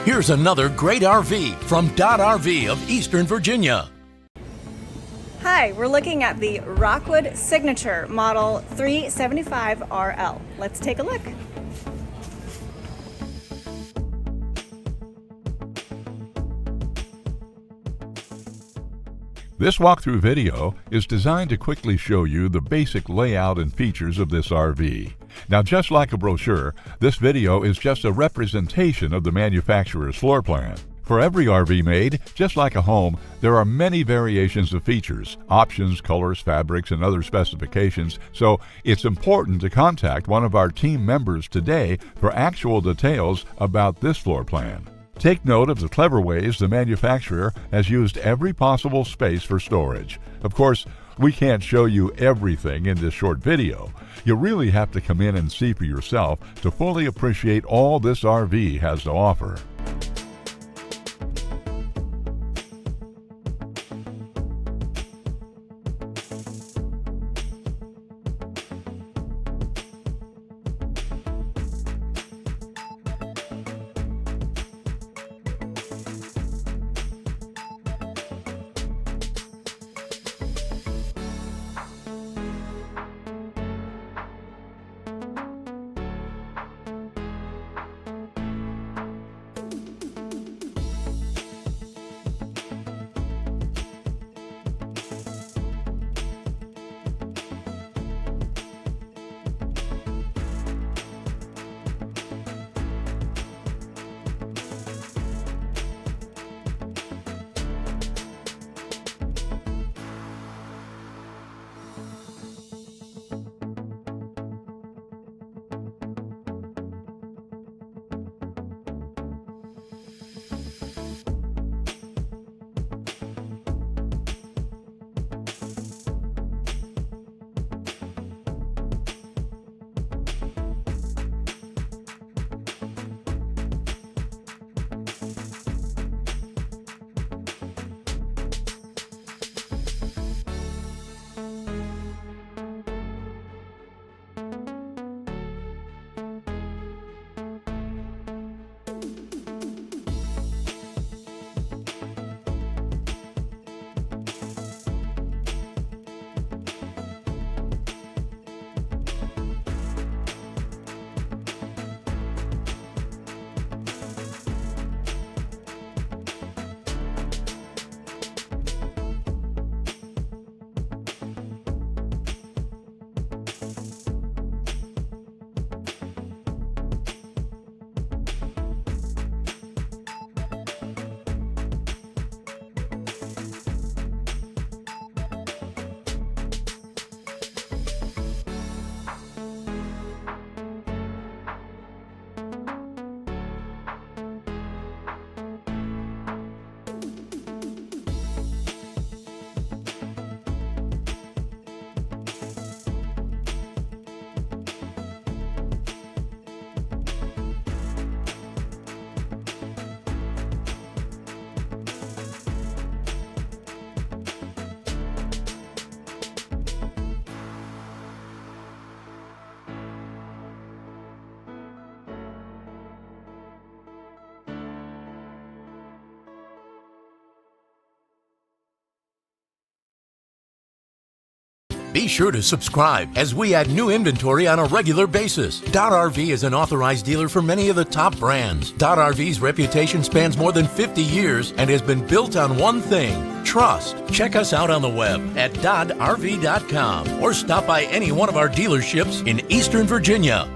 Here's another great RV from Dodd RV of Eastern Virginia. Hi, we're looking at the Rockwood Signature Model 375RL. Let's take a look. This walkthrough video is designed to quickly show you the basic layout and features of this RV. Now, just like a brochure, this video is just a representation of the manufacturer's floor plan. For every RV made, just like a home, there are many variations of features, options, colors, fabrics, and other specifications, so it's important to contact one of our team members today for actual details about this floor plan. Take note of the clever ways the manufacturer has used every possible space for storage. Of course, we can't show you everything in this short video. You really have to come in and see for yourself to fully appreciate all this RV has to offer. Be sure to subscribe as we add new inventory on a regular basis. Dodd RV is an authorized dealer for many of the top brands. Dodd RV's reputation spans more than 50 years and has been built on one thing: trust. Check us out on the web at doddrv.com or stop by any one of our dealerships in Eastern Virginia.